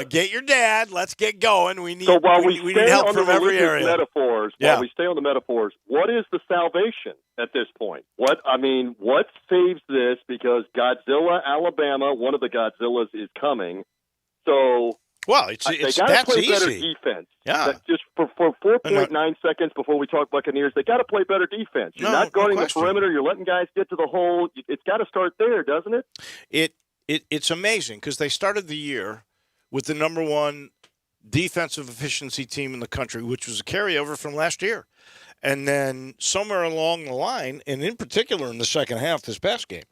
Get your dad. Let's get going. We need, so while we need help from every area. While we stay on the metaphors, what is the salvation at this point? What saves this? Because Godzilla, Alabama, one of the Godzillas is coming. So they got to play better defense. Yeah. Just for 4.9 seconds before we talk Buccaneers, they got to play better defense. You're not guarding the perimeter. You're letting guys get to the hole. It's got to start there, doesn't it? It's amazing because they started the year with the number one defensive efficiency team in the country, which was a carryover from last year. And then somewhere along the line, and in particular in the second half this past game,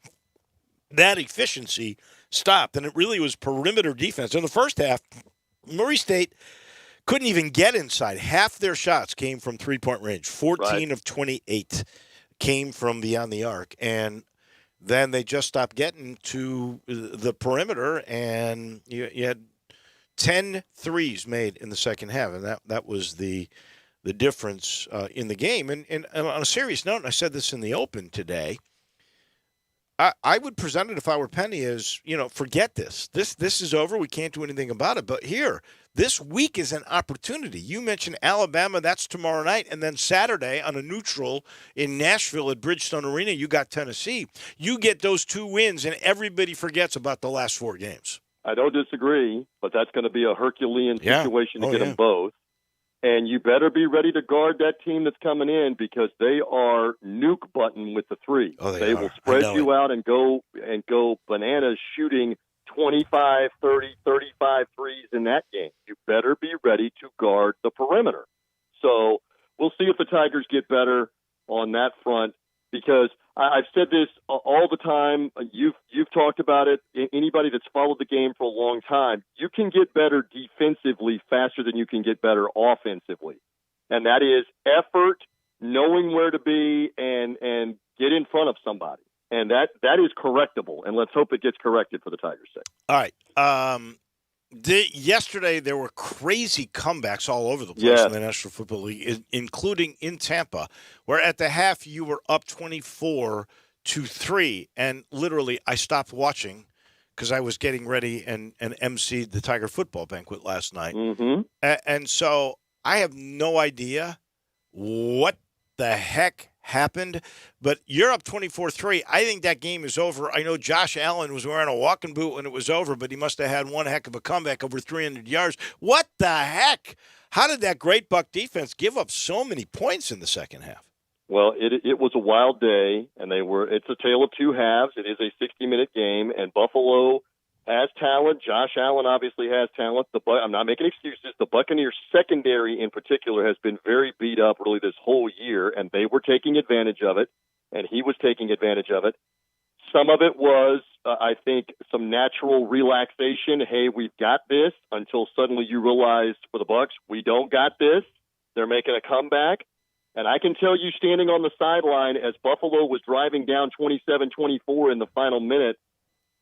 that efficiency stopped, and it really was perimeter defense. In the first half, Murray State couldn't even get inside. Half their shots came from three-point range. 14 of 28 came from beyond the arc. And then they just stopped getting to the perimeter, and you had 10 threes made in the second half, and that was the difference in the game. And on a serious note, and I said this in the open today, I would present it if I were Penny as, forget this. This is over. We can't do anything about it. But here, this week is an opportunity. You mentioned Alabama. That's tomorrow night. And then Saturday on a neutral in Nashville at Bridgestone Arena, you got Tennessee. You get those 2 wins, and everybody forgets about the last 4 games. I don't disagree, but that's going to be a Herculean situation to get them both. And you better be ready to guard that team that's coming in because they are nuke button with the three. They will spread you out and go bananas shooting 25, 30, 35 threes in that game. You better be ready to guard the perimeter. So we'll see if the Tigers get better on that front because I've said this all the time. You've talked about it. Anybody that's followed the game for a long time, you can get better defensively faster than you can get better offensively. And that is effort, knowing where to be, and get in front of somebody. And that is correctable. And let's hope it gets corrected for the Tigers' sake. All right. Yesterday, there were crazy comebacks all over the place in the National Football League, including in Tampa, where at the half you were up 24-3, and literally I stopped watching because I was getting ready and emceed the Tiger football banquet last night. Mm-hmm. And so I have no idea what the heck happened, but you're up 24-3. I think that game is over. I know Josh Allen was wearing a walking boot when it was over, but he must have had one heck of a comeback over 300 yards. What the heck? How did that great Buck defense give up so many points in the second half? Well, it was a wild day, and it's a tale of two halves. It is a 60-minute game, and Buffalo has talent. Josh Allen obviously has talent. I'm not making excuses. The Buccaneers secondary in particular has been very beat up really this whole year, and they were taking advantage of it, and he was taking advantage of it. Some of it was, I think, some natural relaxation. Hey, we've got this, until suddenly you realize for the Bucs, we don't got this. They're making a comeback. And I can tell you, standing on the sideline as Buffalo was driving down 27-24 in the final minute,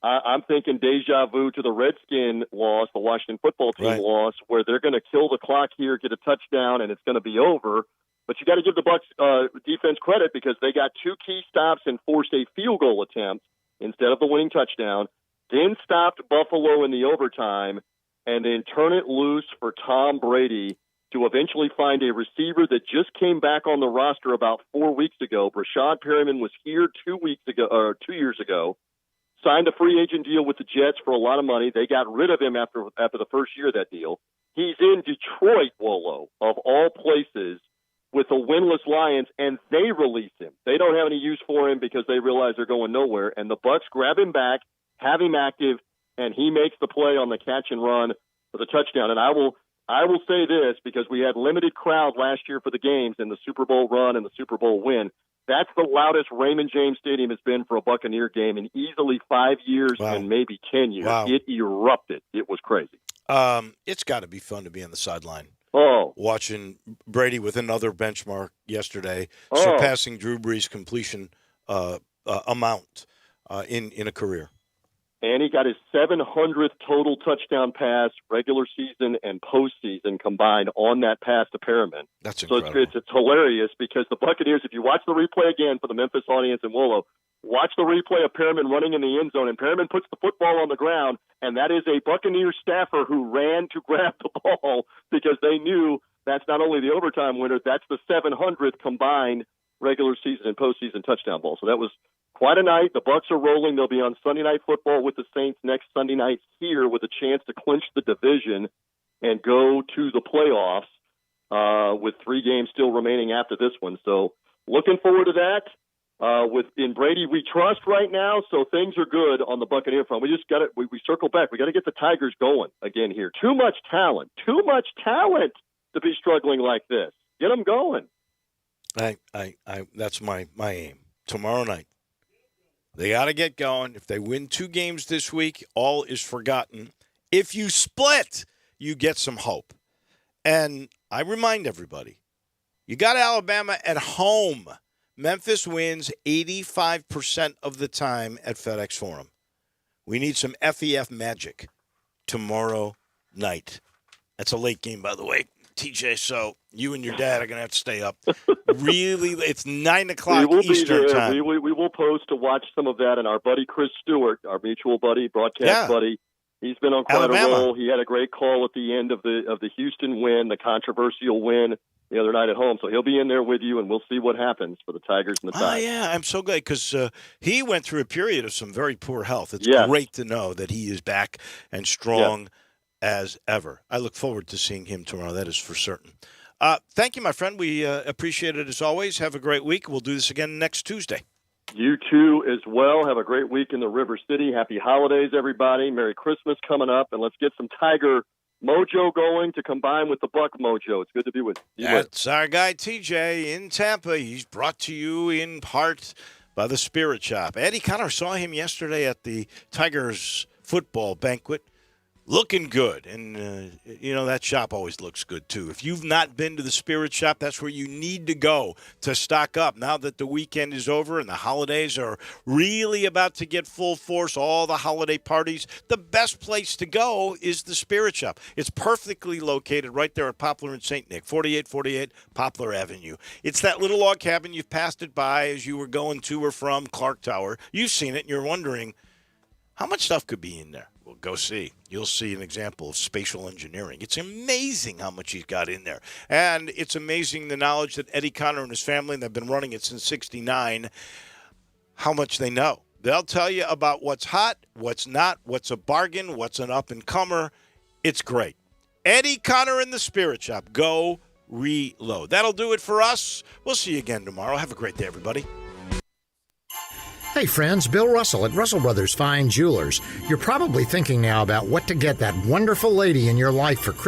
I'm thinking deja vu to the Redskin loss, the Washington football team loss, where they're going to kill the clock here, get a touchdown, and it's going to be over. But you got to give the Bucs defense credit, because they got 2 key stops and forced a field goal attempt instead of the winning touchdown, then stopped Buffalo in the overtime, and then turn it loose for Tom Brady to eventually find a receiver that just came back on the roster about 4 weeks ago. Brashad Perriman was here 2 years ago, signed a free agent deal with the Jets for a lot of money. They got rid of him after the first year of that deal. He's in Detroit, Wolo, of all places, with the winless Lions, and they release him. They don't have any use for him because they realize they're going nowhere. And the Bucs grab him back, have him active, and he makes the play on the catch and run for the touchdown. And I will say this, because we had limited crowd last year for the games in the Super Bowl run and the Super Bowl win. That's the loudest Raymond James Stadium has been for a Buccaneer game in easily 5 years and maybe 10 years. Wow. It erupted. It was crazy. It's got to be fun to be on the sideline. Oh. Watching Brady with another benchmark yesterday, surpassing Drew Brees' completion amount in a career. And he got his 700th total touchdown pass, regular season and postseason combined, on that pass to Perriman. That's incredible. So it's hilarious, because the Buccaneers, if you watch the replay again for the Memphis audience in Wolo, watch the replay of Perriman running in the end zone, and Perriman puts the football on the ground, and that is a Buccaneer staffer who ran to grab the ball, because they knew that's not only the overtime winner, that's the 700th combined regular season and postseason touchdown ball. So that was quite a night. The Bucs are rolling. They'll be on Sunday Night Football with the Saints next Sunday night here, with a chance to clinch the division and go to the playoffs with 3 games still remaining after this one. So looking forward to that. In Brady, we trust right now, so things are good on the Buccaneer front. We just got it. We circle back. We got to get the Tigers going again here. Too much talent to be struggling like this. Get them going. That's my aim. Tomorrow night, they got to get going. If they win 2 games this week, all is forgotten. If you split, you get some hope. And I remind everybody, you got Alabama at home. Memphis wins 85% of the time at FedEx Forum. We need some FEF magic tomorrow night. That's a late game, by the way, TJ, so you and your dad are going to have to stay up. Really, it's 9 o'clock Eastern time. We will post to watch some of that, and our buddy Chris Stewart, our mutual buddy, broadcast buddy, he's been on quite a roll. He had a great call at the end of the Houston win, the controversial win the other night at home. So he'll be in there with you, and we'll see what happens for the Tigers and the Tigers. Oh, yeah, I'm so glad, because he went through a period of some very poor health. It's great to know that he is back and strong as ever. I look forward to seeing him tomorrow. That is for certain. Thank you, my friend. We appreciate it as always. Have a great week. We'll do this again next Tuesday. You too as well. Have a great week in the River City. Happy holidays, everybody. Merry Christmas coming up, and let's get some Tiger mojo going to combine with the Buck mojo. It's good to be with you. That's our guy TJ in Tampa. He's brought to you in part by the Spirit Shop. Eddie Connor saw him yesterday at the Tigers football banquet. Looking good, and that shop always looks good too. If you've not been to the Spirit Shop, that's where you need to go to stock up. Now that the weekend is over and the holidays are really about to get full force, all the holiday parties, the best place to go is the Spirit Shop. It's perfectly located right there at Poplar and St. Nick, 4848 Poplar Avenue. It's that little log cabin. You've passed it by as you were going to or from Clark Tower. You've seen it, and you're wondering, how much stuff could be in there? Well, go see. You'll see an example of spatial engineering. It's amazing how much he's got in there. And it's amazing the knowledge that Eddie Connor and his family, and they've been running it since '69, how much they know. They'll tell you about what's hot, what's not, what's a bargain, what's an up-and-comer. It's great. Eddie Connor in the Spirit Shop. Go reload. That'll do it for us. We'll see you again tomorrow. Have a great day, everybody. Hey friends, Bill Russell at Russell Brothers Fine Jewelers. You're probably thinking now about what to get that wonderful lady in your life for Christmas.